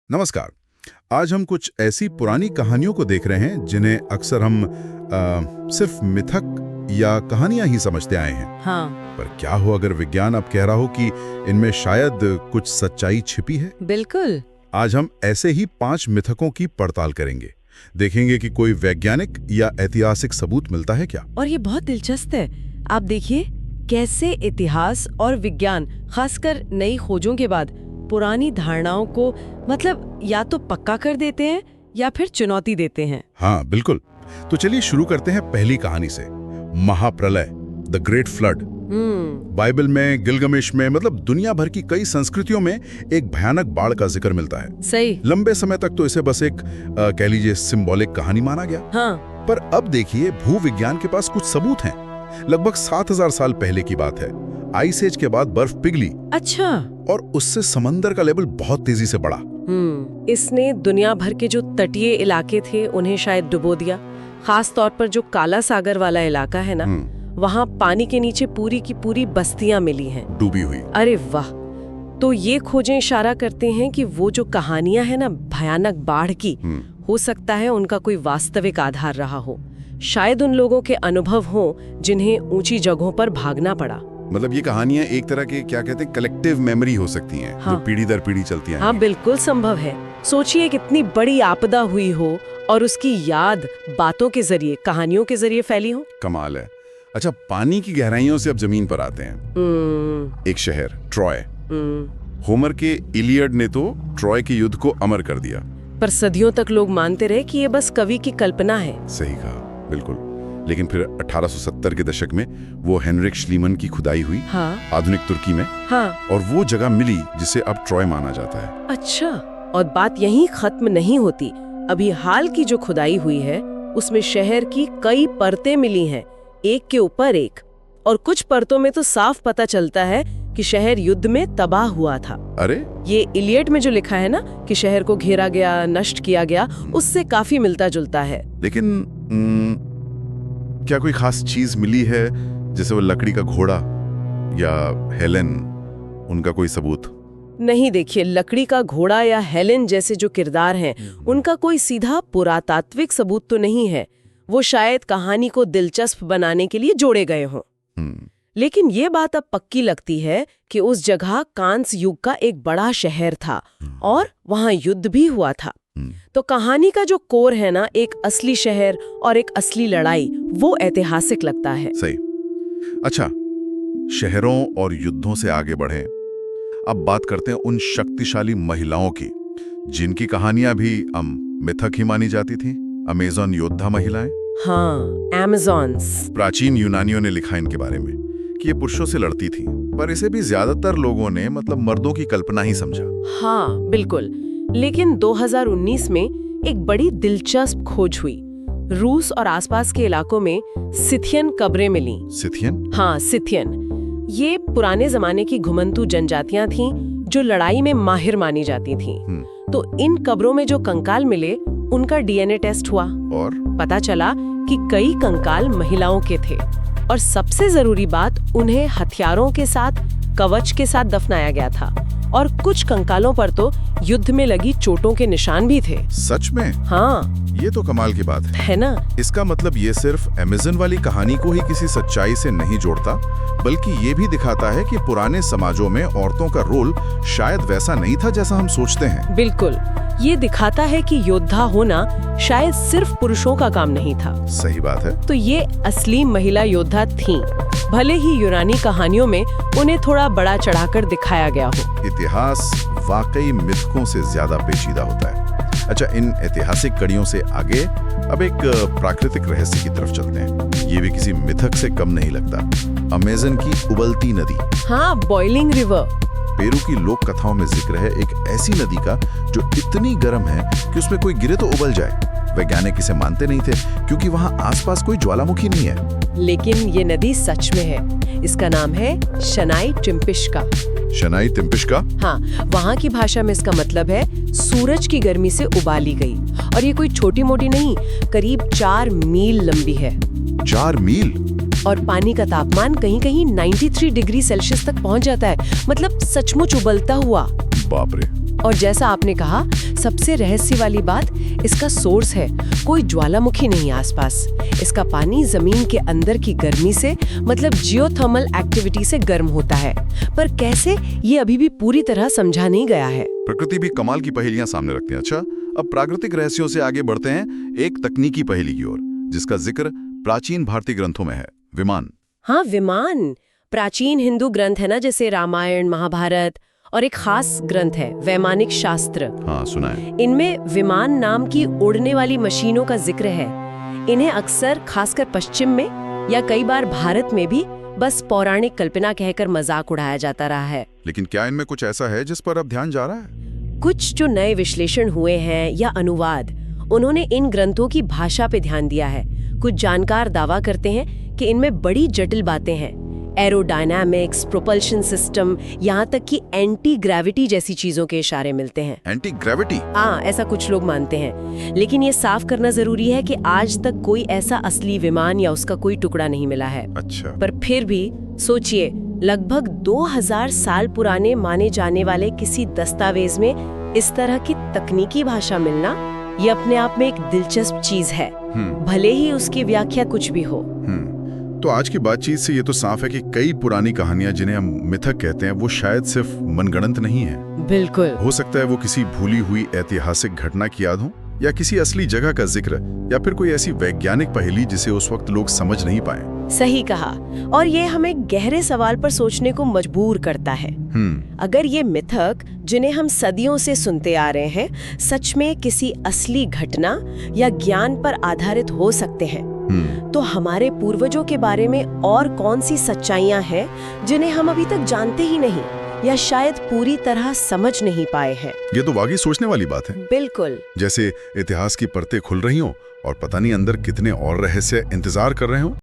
नमस्कार। आज हम कुछ ऐसी पुरानी कहानियों को देख रहे हैं जिन्हें अक्सर हम सिर्फ मिथक या कहानियां ही समझते आए हैं। हाँ। पर क्या हो अगर विज्ञान अब कह रहा हो कि इनमें शायद कुछ सच्चाई छिपी है। बिल्कुल। आज हम ऐसे ही 5 मिथकों की पड़ताल करेंगे, देखेंगे कि कोई वैज्ञानिक या ऐतिहासिक सबूत मिलता है क्या। और ये बहुत दिलचस्प है। आप देखिए कैसे इतिहास और विज्ञान, खासकर नई खोजों के बाद, पुरानी धारणाओं को मतलब या तो पक्का कर देते हैं या फिर चुनौती देते हैं। हाँ बिल्कुल। तो चलिए शुरू करते हैं पहली कहानी से, महाप्रलय, द ग्रेट फ्लड। बाइबल में, गिलगमेश में, मतलब दुनिया भर की कई संस्कृतियों में एक भयानक बाढ़ का जिक्र मिलता है। सही। लंबे समय तक तो इसे बस एक कह लीजिए सिंबॉलिक कहानी माना गया। हाँ। पर अब देखिए भूविज्ञान के पास कुछ सबूत हैं। लगभग 7000 साल पहले की बात है। आइस एज के बाद बर्फ पिघली। अच्छा। और उससे समंदर का लेवल बहुत तेजी से बढ़ा। इसने दुनिया भर के जो तटीय इलाके थे उन्हें शायद डुबो दिया। खास तौर पर जो काला सागर वाला इलाका है ना, वहाँ पानी के नीचे पूरी की पूरी बस्तियां मिली हैं, डूबी हुई। अरे वाह। तो ये खोजें इशारा करते हैं कि वो जो कहानियां हैं ना भयानक बाढ़ की, हो सकता है उनका कोई वास्तविक आधार रहा हो। शायद उन लोगों के अनुभव हों जिन्हें ऊंची जगहों पर भागना पड़ा। मतलब ये कहानियां एक तरह के क्या कहते हैं कलेक्टिव मेमोरी हो सकती हैं। हाँ। जो पीढ़ी दर पीढ़ी चलती हैं। हाँ बिल्कुल संभव है। सोचिए कितनी बड़ी आपदा हुई हो और उसकी याद बातों के जरिए, कहानियों के जरिए फैली हो। कमाल है। अच्छा, पानी की गहराइयों से अब जमीन पर आते हैं। एक शहर ट्रॉय। होमर के इलियड ने तो ट्रॉय के युद्ध को अमर कर दिया। पर सदियों तक लोग मानते रहे कि ये बस कवि की कल्पना है। सही कहा, बिल्कुल। लेकिन फिर 1870 के दशक में वो हेनरिक श्लीमन की खुदाई हुई। हाँ। आधुनिक तुर्की में। हाँ। और वो जगह मिली जिसे अब ट्रॉय माना जाता है। अच्छा। और बात यहीं खत्म नहीं होती। अभी हाल की जो खुदाई हुई है उसमें शहर की कई परतें मिली हैं, एक के ऊपर एक। और कुछ परतों में तो साफ पता चलता है कि शहर युद्ध में तबाह हुआ था। अरे, ये इलियड में जो लिखा है ना कि शहर को घेरा गया, नष्ट किया गया, उससे काफी मिलता जुलता है। लेकिन क्या कोई खास चीज मिली है, जैसे वो लकड़ी का घोड़ा या हेलेन, उनका कोई सबूत? नहीं, देखिए लकड़ी का घोड़ा या हेलेन जैसे जो किरदार हैं, उनका कोई सीधा पुरातात्विक सबूत तो नहीं है। वो शायद कहानी को दिलचस्प बनाने के लिए जोड़े गए हों। लेकिन ये बात अब पक्की लगती है कि उस जगह कांस्य युग का एक बड़ा शहर था और वहां युद्ध भी हुआ था। तो कहानी का जो कोर है ना, एक असली शहर और एक असली लड़ाई, वो ऐतिहासिक लगता है। सही। अच्छा, शहरों और युद्धों से आगे बढ़े, अब बात करते हैं उन शक्तिशाली महिलाओं की जिनकी कहानियां भी मिथक ही मानी जाती थी। अमेज़न योद्धा महिलाएं। हाँ, अमेज़न्स। प्राचीन यूनानियों ने लिखा इनके बारे में कि ये पुरुषों से लड़ती थी, पर इसे भी ज्यादातर लोगों ने मतलब मर्दों की कल्पना ही समझा। हाँ बिल्कुल। लेकिन 2019 में एक बड़ी दिलचस्प खोज हुई। रूस और आसपास के इलाकों में सिथियन कब्रें मिली। सिथियन? हाँ, सिथियन। ये पुराने जमाने की घुमंतू जनजातियां थीं जो लड़ाई में माहिर मानी जाती थीं। तो इन कब्रों में जो कंकाल मिले, उनका डीएनए टेस्ट हुआ और पता चला कि कई कंकाल महिलाओं के थे। और सबसे जरूरी बात, उन्हें हथियारों के साथ, कवच के साथ दफनाया गया था। और कुछ कंकालों पर तो युद्ध में लगी चोटों के निशान भी थे। सच में? हाँ। ये तो कमाल की बात है ना? इसका मतलब ये सिर्फ अमेज़न वाली कहानी को ही किसी सच्चाई से नहीं जोड़ता, बल्कि ये भी दिखाता है कि पुराने समाजों में औरतों का रोल शायद वैसा नहीं था जैसा हम सोचते हैं। बिल्कुल। ये दिखाता है कि योद्धा होना शायद सिर्फ पुरुषों का काम नहीं था। सही बात है। तो ये असली महिला योद्धा थीं, भले ही यूनानी कहानियों में उन्हें थोड़ा बड़ा चढ़ाकर दिखाया गया हो। इतिहास वाकई मिथकों से ज्यादा पेचीदा होता है। अच्छा, इन ऐतिहासिक कड़ियों से आगे अब एक प्राकृतिक रहस्य की तरफ चलते हैं। ये भी किसी मिथक से कम नहीं लगता। अमेज़न की उबलती नदी। हाँ, बॉइलिंग रिवर। पेरू की लोक कथाओं में जिक्र है एक ऐसी नदी का जो इतनी गर्म है कि उसमें कोई गिरे तो उबल जाए। वैज्ञानिक इसे मानते नहीं थे क्योंकि वहाँ आसपास कोई ज्वालामुखी नहीं है। लेकिन ये नदी सच में है। इसका नाम है शनाई टिम्पिश्का। शनाई टिम्पिश्का? हाँ, वहाँ की भाषा में इसका मतलब है सूरज की गर्मी से उबाली गई। और ये कोई छोटी मोटी नहीं, करीब 4 मील लंबी है। 4 मील? और पानी का तापमान कहीं कहीं 93 डिग्री सेल्सियस तक पहुंच जाता है। मतलब सचमुच उबलता हुआ। बाप रे। और जैसा आपने कहा, सबसे रहस्य वाली बात इसका सोर्स है। कोई ज्वालामुखी नहीं आसपास। इसका पानी जमीन के अंदर की गर्मी से, मतलब जियोथर्मल एक्टिविटी से गर्म होता है। पर कैसे, ये अभी भी पूरी तरह समझा नहीं गया है। प्रकृति भी कमाल की पहेलियां सामने रखती है। अच्छा, अब प्राकृतिक रहस्यों से आगे बढ़ते हैं एक तकनीकी पहेली की ओर, जिसका जिक्र प्राचीन भारतीय ग्रंथों में है, विमान। हाँ, विमान प्राचीन हिंदू ग्रंथ है ना, जैसे रामायण, महाभारत, और एक खास ग्रंथ है वैमानिक शास्त्र। हाँ, सुना है। इनमें विमान नाम की उड़ने वाली मशीनों का जिक्र है। इन्हें अक्सर खासकर पश्चिम में या कई बार भारत में भी बस पौराणिक कल्पना कहकर मजाक उड़ाया जाता रहा है। लेकिन क्या इनमें कुछ ऐसा है जिस पर अब ध्यान जा रहा है? कुछ जो नए विश्लेषण हुए हैं या अनुवाद, उन्होंने इन ग्रंथों की भाषा पे ध्यान दिया है। कुछ जानकार दावा करते हैं कि इनमें बड़ी जटिल बातें हैं। एरोडायनामिक्स, प्रोपल्शन सिस्टम, यहाँ तक कि एंटी ग्रेविटी जैसी चीजों के इशारे मिलते हैं। Anti gravity? हाँ, ऐसा कुछ लोग मानते हैं। लेकिन ये साफ करना जरूरी है कि आज तक कोई ऐसा असली विमान या उसका कोई टुकड़ा नहीं मिला है। अच्छा। पर फिर भी सोचिए, लगभग 2000 साल पुराने माने जाने वाले किसी दस्तावेज में इस तरह की तकनीकी भाषा मिलना, ये अपने आप में एक दिलचस्प चीज है, भले ही उसकी व्याख्या कुछ भी हो। तो आज की बातचीत से ये तो साफ है कि कई पुरानी कहानियां जिन्हें हम मिथक कहते हैं, वो शायद सिर्फ मनगढ़ंत नहीं है। बिल्कुल। हो सकता है वो किसी भूली हुई ऐतिहासिक घटना की याद हो, या किसी असली जगह का जिक्र, या फिर कोई ऐसी वैज्ञानिक पहेली जिसे उस वक्त लोग समझ नहीं पाए। सही कहा, और ये हमें गहरे सवाल पर सोचने को मजबूर करता है। अगर ये मिथक, जिन्हें हम सदियों से सुनते आ रहे हैं, सच में किसी असली घटना या ज्ञान पर आधारित हो सकते हैं, तो हमारे पूर्वजों के बारे में और कौन सी सच्चाइयां हैं जिन्हें हम अभी तक जानते ही नहीं या शायद पूरी तरह समझ नहीं पाए हैं। ये तो वाकई सोचने वाली बात है। बिल्कुल। जैसे इतिहास की परतें खुल रही हों और पता नहीं अंदर कितने और रहस्य इंतजार कर रहे हों।